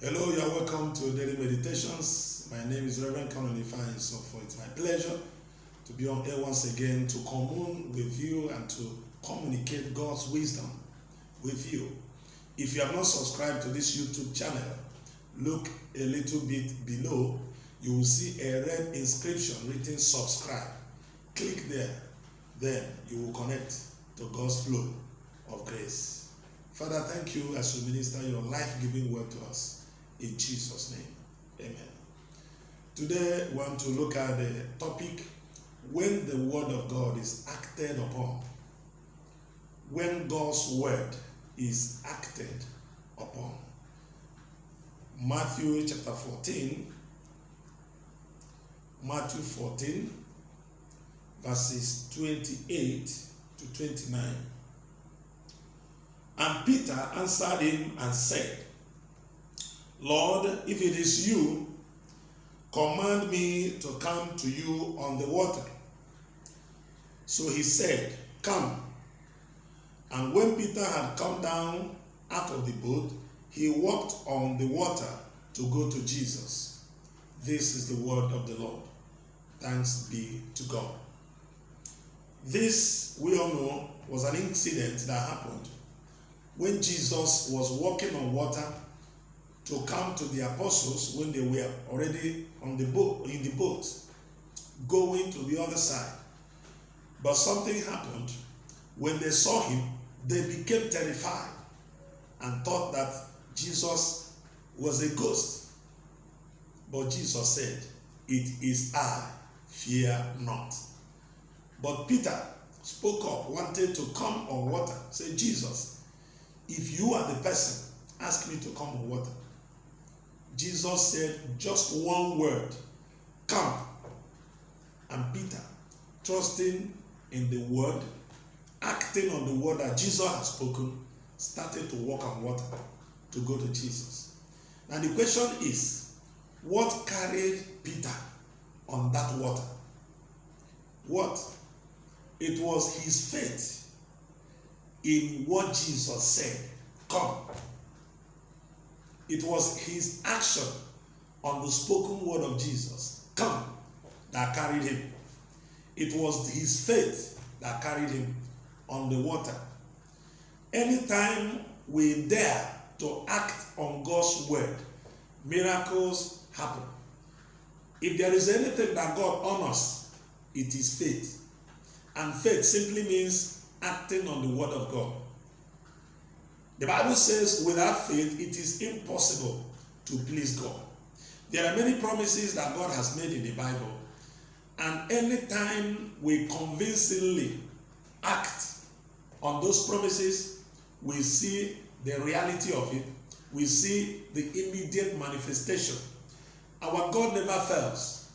Hello, you are welcome to Daily Meditations. My name is Reverend Canon Ifeanyi. So it's my pleasure to be on air once again to commune with you and to communicate God's wisdom with you. If you have not subscribed to this YouTube channel, look a little bit below. You will see a red inscription written subscribe. Click there. Then you will connect to God's flow of grace. Father, thank you as you minister your life-giving word to us. In Jesus' name, amen. Today, we want to look at the topic, when the word of God is acted upon. When God's word is acted upon. Matthew chapter 14, Matthew 14, verses 28 to 29. And Peter answered him and said, Lord, if it is you, command me to come to you on the water. So he said, Come. And when Peter had come down out of the boat, he walked on the water to go to Jesus. This is the word of the Lord. Thanks be to God. This, we all know, was an incident that happened when Jesus was walking on water to come to the apostles when they were already on the boat, in the boat, going to the other side. But something happened. When they saw him, they became terrified and thought that Jesus was a ghost. But Jesus said, It is I, fear not. But Peter spoke up, wanted to come on water. Said, Jesus, if you are the person, ask me to come on water. Jesus said just one word, come. And Peter, trusting in the word, acting on the word that Jesus has spoken, started to walk on water to go to Jesus. And the question is, what carried Peter on that water? What? It was his faith in what Jesus said, come. It was his action on the spoken word of Jesus, come, that carried him. It was his faith that carried him on the water. Anytime we dare to act on God's word, miracles happen. If there is anything that God honors, it is faith. And faith simply means acting on the word of God. The Bible says without faith it is impossible to please God. There are many promises that God has made in the Bible, and anytime we convincingly act on those promises, we see the reality of it. We see the immediate manifestation. Our God never fails,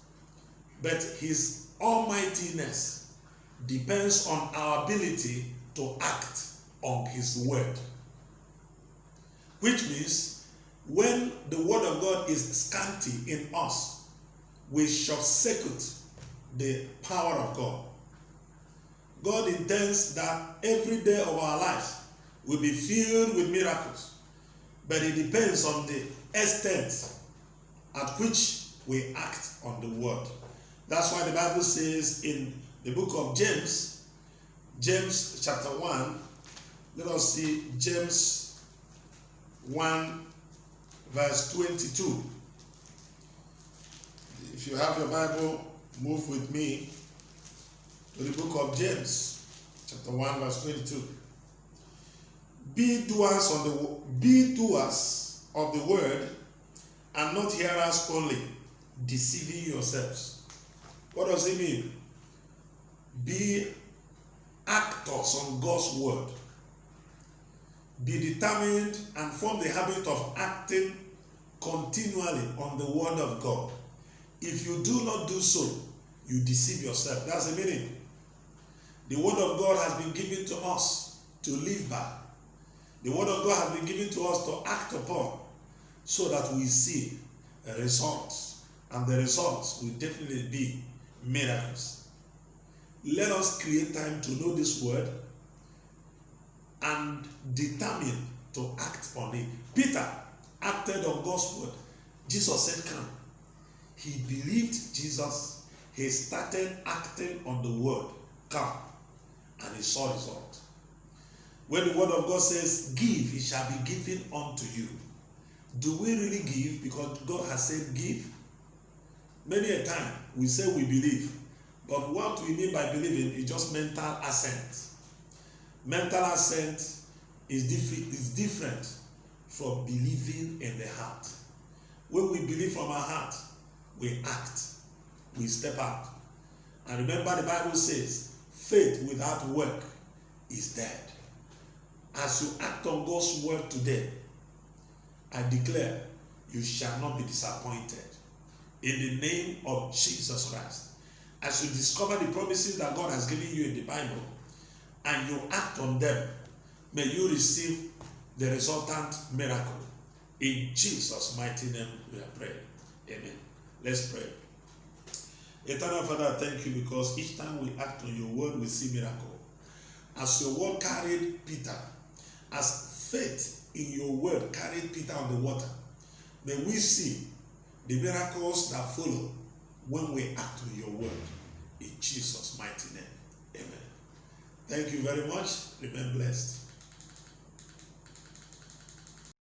but his almightiness depends on our ability to act on his word. Which means, when the word of God is scanty in us, we short circuit the power of God. God intends that every day of our lives will be filled with miracles, but it depends on the extent at which we act on the word. That's why the Bible says in the book of James, James chapter 1, let us see James 1 verse 22. If you have your Bible, move with me to the book of James, chapter 1 verse 22. Be doers of the word, and not hearers only, deceiving yourselves. What does it mean? Be actors on God's word. Be determined and form the habit of acting continually on the word of God. If you do not do so, you deceive yourself. That's the meaning. The word of God has been given to us to live by. The word of God has been given to us to act upon, so that we see results. And the results will definitely be miracles. Let us create time to know this word and determine to act on it. Peter acted on God's word, Jesus said, come. He believed Jesus. He started acting on the word, come. And he saw result. When the word of God says, give, it shall be given unto you. Do we really give? Because God has said give. Many a time we say we believe, but what we mean by believing is just mental assent. Mental assent is different from believing in the heart. When we believe from our heart, we act, we step out. And remember, the Bible says, faith without work is dead. As you act on God's word today, I declare you shall not be disappointed. In the name of Jesus Christ. As you discover the promises that God has given you in the Bible, and you act on them, may you receive the resultant miracle. In Jesus' mighty name we are praying. Amen. Let's pray. Eternal Father, thank you because each time we act on your word, we see miracle. As your word carried Peter, as faith in your word carried Peter on the water, may we see the miracles that follow when we act on your word. In Jesus' mighty name. Amen. Thank you very much. Remain blessed.